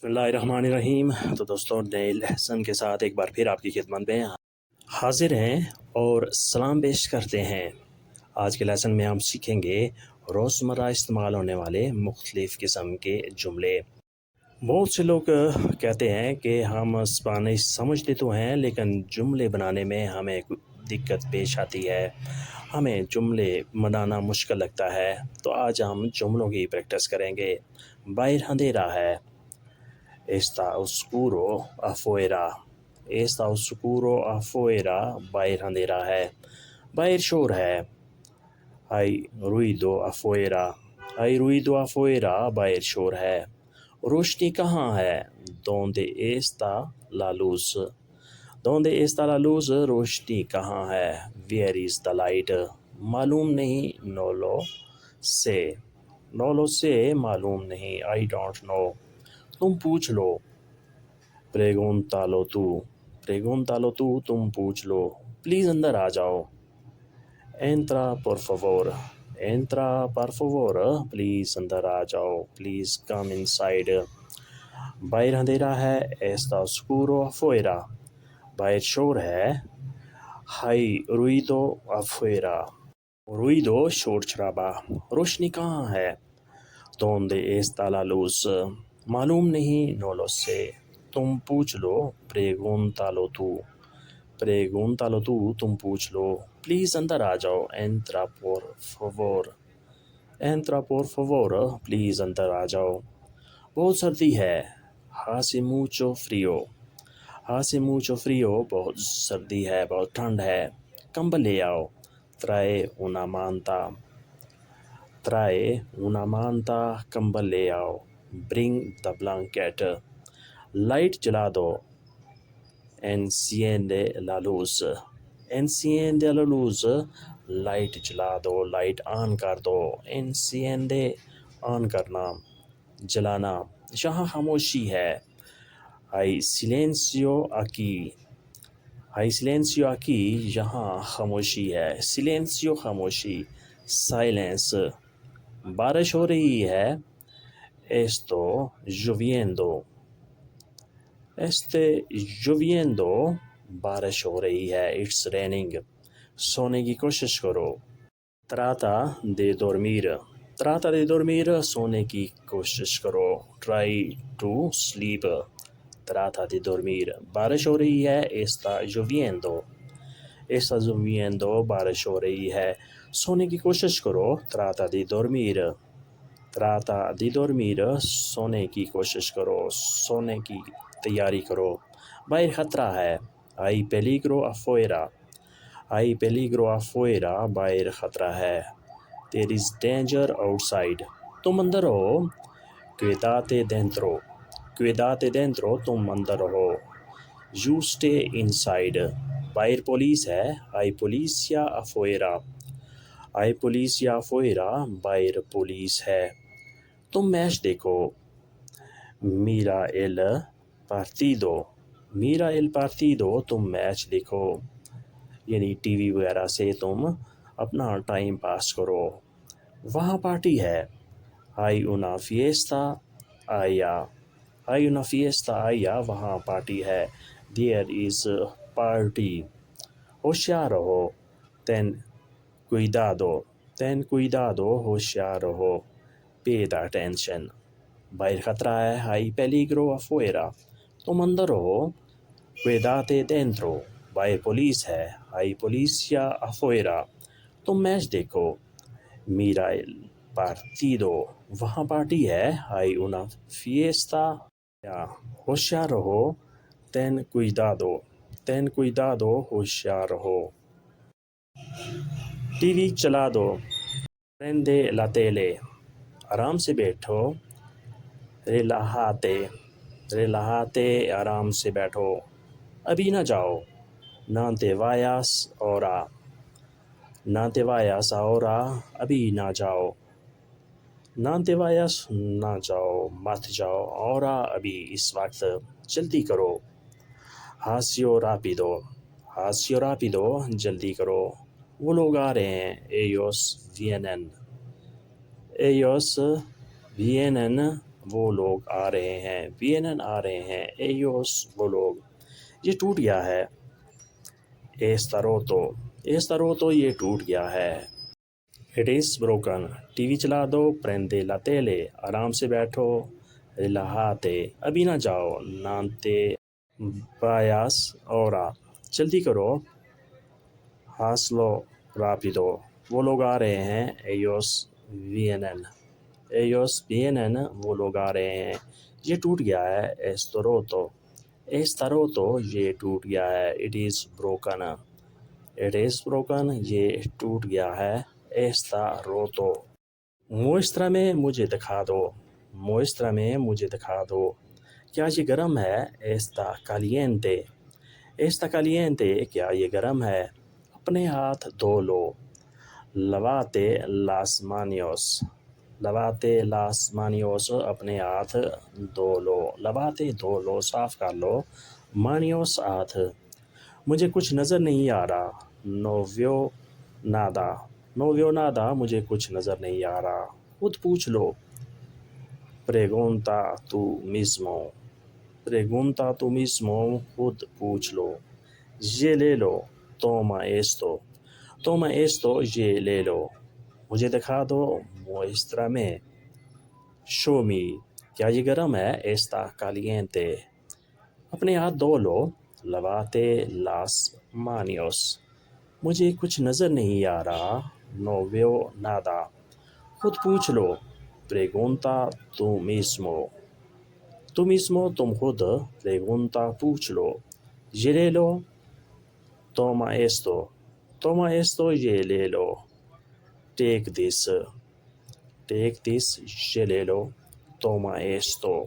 بسم اللہ الرحمن الرحیم۔ تو دوستوں، نئے لیسن کے ساتھ ایک بار پھر آپ کی خدمت میں حاضر ہیں اور سلام پیش کرتے ہیں۔ آج کے لیسن میں ہم سیکھیں گے روزمرہ استعمال ہونے والے مختلف قسم کے جملے۔ بہت سے لوگ کہتے ہیں کہ ہم اسپانش سمجھتے تو ہیں لیکن جملے بنانے میں ہمیں دقت پیش آتی ہے، ہمیں جملے بنانا مشکل لگتا ہے۔ تو آج ہم جملوں کی پریکٹس کریں گے۔ باہر اندھیرا ہے، Está oscuro afuera. Está oscuro afuera. باہر اندھیرا ہے، باہر شور ہے۔ Hay ruido afuera. Hay ruido afuera. باہر شور ہے۔ روشنی کہاں ہے؟ ¿Dónde está la luz? ¿Dónde está la luz? روشنی کہاں ہے؟ Where is the light? معلوم نہیں، no lo sé. No lo sé، معلوم نہیں، I don't know. تم پوچھ لو، pregúntalo tú. Pregúntalo tú، تم پوچھ لو۔ پلیز اندر آ جاؤ، entra por favor. Entra por favor، please اندر آ جاؤ، پلیز come inside. باہر اندھیرا ہے، está oscuro afuera. باہر شور ہے، hay ruido afuera. ruido شور شرابہ۔ روشنی کہاں ہے؟ ¿Dónde está la luz؟ معلوم نہیں، no lo sé. تم پوچھ لو، pregúntalo tú. Pregúntalo tú، تم پوچھ لو۔ پلیز اندر آ جاؤ، entra por favor. Entra por favor، please اندر آ جاؤ۔ بہت سردی ہے، hace mucho frío. Hace mucho frío، بہت سردی ہے، بہت ٹھنڈ ہے۔ کمبل لے آؤ، trae una manta. Trae una manta، کمبل لے آؤ، bring the blanket. لائٹ جلا دو، enciende la luz. Enciende la luz، light جلا دو، لائٹ آن کر دو، enciende آن کرنا، جلانا۔ یہاں خاموشی ہے، hay silencio aquí. hay silencio aquí، یہاں خاموشی ہے، silencio خاموشی، silence۔ بارش ہو رہی ہے، esto lloviendo. Este lloviendo، بارش ہو رہی ہے، it's raining۔ سونے کی کوشش کرو، trata de dormir. Trata de dormir، سونے کی کوشش کرو، try to sleep. Trata de dormir۔ بارش ہو رہی ہے، está lloviendo. Está lloviendo، بارش ہو رہی ہے، سونے کی کوشش کرو، trata de dormir. Trata de dormir، سونے کی کوشش کرو، سونے کی تیاری کرو۔ باہر خطرہ ہے، hay peligro afuera. Hay peligro afuera، باہر خطرہ ہے، there is danger outside. تم اندر رہو، quédate dentro. Quédate dentro، تم اندر رہو، you stay inside. باہر پولیس ہے، hay policía afuera. hay policía afuera، باہر پولیس ہے۔ تم میچ دیکھو، mira el partido. mira el partido، تم میچ دیکھو، یعنی ٹی وی وغیرہ سے تم اپنا ٹائم پاس کرو۔ وہاں پارٹی ہے، hay una fiesta allá. hay una fiesta allá، وہاں پارٹی ہے، there is a party. ہوشیار رہو، ten cuidado. ten cuidado، ہوشیار رہو، pay the attention. باہر خطرہ ہے، hay peligro afuera. تم اندر رہو، quédate dentro. باہر پولیس ہے، hay policía afuera. تم میچ دیکھو، mira el partido. وہاں پارٹی ہے، hay una fiesta. ہوشیار رہو، ten cuidado. ten cuidado، ہوشیار رہو۔ ٹی وی چلا دو، prende la tele. آرام سے بیٹھو، relájate. relájate، آرام سے بیٹھو، ابھی نہ جاؤ، no te vayas ahora. no te vayas ahora، ابھی نہ جاؤ، no te vayas، نہ جاؤ، مت جاؤ، ahora، ابھی، اس وقت، جلدی کرو، hazlo rápido. hazlo rápido، جلدی کرو، وہ لوگ آ رہے ہیں، ellos vienen. ellos vienen، وہ لوگ آ رہے ہیں، vienen آ رہے ہیں، ellos وہ لوگ. یہ ٹوٹ گیا ہے. Está roto. Está roto یہ ٹوٹ گیا ہے. It is broken. T V چلا دو. Prende la tele. آرام سے بیٹھو. Relájate. ابھی نہ جاؤ. Non te vayas ahora. جلدی کرو. Hazlo rápido. وہ لوگ آ رہے ہیں. Ellos vienen. Ellos vienen. وہ لوگ آ رہے ہیں. یہ ٹوٹ گیا ہے. Está roto. Está roto. یہ ٹوٹ گیا ہے. It is broken. It is broken. یہ ٹوٹ گیا ہے. Está roto. Muéstrame میں مجھے دکھا دو. Muéstrame میں مجھے دکھا دو. کیا یہ گرم ہے؟ Está caliente. Está caliente. کیا یہ گرم ہے؟ اپنے ہاتھ دھو لو. Lavate las manos. Lavate las manos. اپنے ہاتھ دھو لو. Lavate دھو لو، صاف کر لو. Manos ہاتھ. مجھے کچھ نظر نہیں آ رہا. No veo nada. No veo nada. مجھے کچھ نظر نہیں آ رہا. خود پوچھ لو. Pregunta tú mismo. Pregunta tú mismo. خود پوچھ لو. یہ لے لو. Toma esto. Toma esto. یہ لے لو. مجھے دکھا دو. Muéstrame. Show me. کیا یہ گرم ہے؟ Está caliente. اپنے ہاتھ دھو لو. Lavate las manos. مجھے کچھ نظر نہیں آ رہا. No veo nada. خود پوچھ لو. Pregunta tú mismo. Tú mismo تم خود. Pregunta پوچھ لو. یہ لے لو. Toma esto. Toma esto. یہ لے لو. Take this. Take this. یہ لے لو. Toma esto.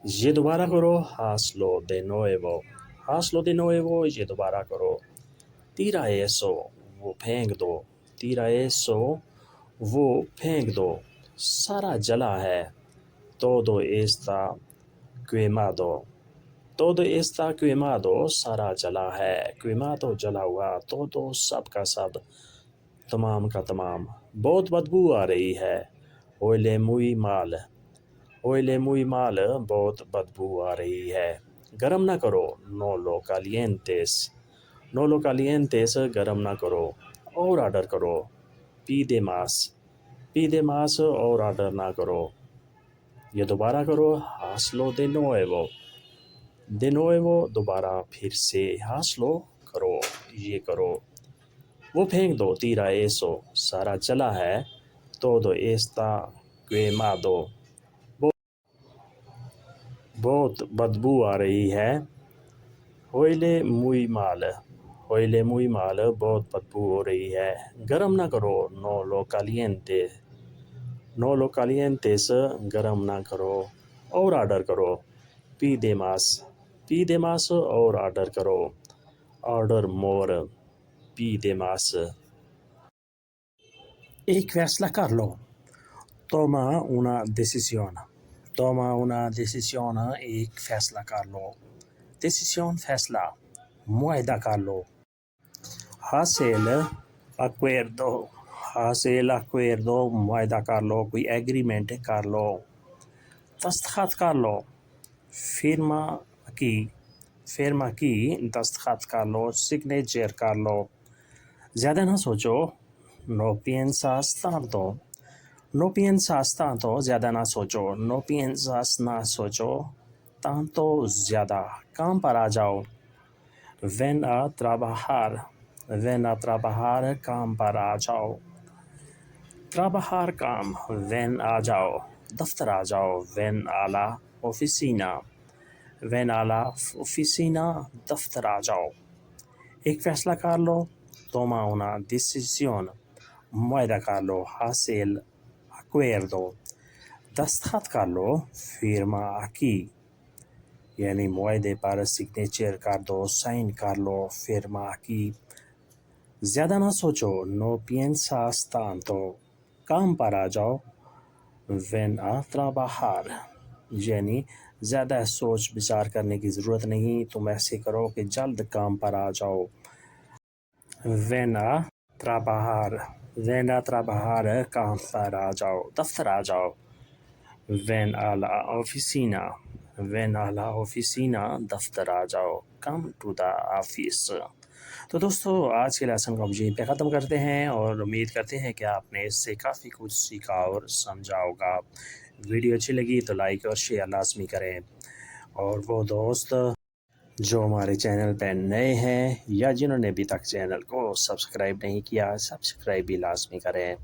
یہ دوبارہ کرو. Hazlo de nuevo. Hazlo de nuevo. یہ دوبارہ کرو. Tira eso. وہ پھینک دو. Tira eso. وہ پھینک دو. سارا جلا ہے. Todo está quemado. Todo está quemado. سارا جلا ہے. Quemado جلا ہوا. Todo سب کا سب. تمام کا تمام. بہت بدبو آ رہی ہے. Huele muy mal. Huele muy mal. بہت بدبو آ رہی ہے. گرم نہ کرو. No lo calientes. No lo calientes. گرم نہ کرو. اور آرڈر کرو. Pide más. Pide más. اور آرڈر نہ کرو. یہ دوبارہ کرو. Hazlo de nuevo. De nuevo. دوبارہ پھر سے. Hazlo کرو. یہ کرو. وہ پھینک دو. Tira eso. سارا جلا ہے. Todo está quemado. بہت بدبو آ رہی ہے. Huele muy mal. Huele muy mal. بہت بدبو ہو رہی ہے. گرم نہ کرو. No lo calientes. No lo calientes. گرم نہ کرو. اور آرڈر کرو. Pide más. Pide más. اور آرڈر کرو. Order more. Pide más. ایک فیصلہ کر لو. Toma una decisión. Toma una decisión. ایک فیصلہ کر لو. Decisión فیصلہ. معاہدہ کر لو. Hacer acuerdo. Hacer acuerdo. معاہدہ کر لو. کوئی ایگریمنٹ کر لو. دستخط کر لو. Firma aquí. Firma aquí. دستخط کر لو. Signature کر لو. زیادہ نہ سوچو. No piensas tanto. No piensas tanto. زیادہ نہ سوچو. No piensas نہ سوچو. Tanto زیادہ. کام پر آ جاؤ. Ven a trabajar. Ven a trabajar. کام پر آ جاؤ. Trabajar کام. Ven آ جاؤ. دفتر آ جاؤ. Ven a la oficina. Ven a la oficina. دفتر آ جاؤ. ایک فیصلہ کر لو. Toma una decisión. معاہدہ کر لو. Hacer acuerdo. دستخط کر لو. Firma aquí. یعنی معاہدے پر سگنیچر کر دو. سائن کر لو. Firma aquí. زیادہ نہ سوچو. No piensas tanto. کام پر آ جاؤ. Ven a trabajar. یعنی زیادہ سوچ بچار کرنے کی ضرورت نہیں. تم ایسے کرو کہ جلد کام پر آ جاؤ. Ven a trabajar. Ven a trabajar. کام پر آ جاؤ. دفتر آ جاؤ. ven a la oficina, ven a la oficina, دفتر آ جاؤ, come to the office. تو دوستو آج کے لیسن کو ہم یہیں پہ ختم کرتے ہیں اور امید کرتے ہیں کہ آپ نے اس سے کافی کچھ سیکھا اور سمجھا ہوگا. ویڈیو اچھی لگی تو لائک اور شیئر لازمی کریں, اور وہ دوست جو ہمارے چینل پہ نئے ہیں یا جنہوں نے ابھی تک چینل کو سبسکرائب نہیں کیا, سبسکرائب بھی لازمی کریں.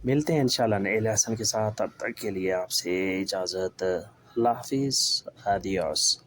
ملتے ہیں انشاءاللہ نئے لیسن کے ساتھ, تب تک کے لیے آپ سے اجازت. اللہ حافظ. آدیوس.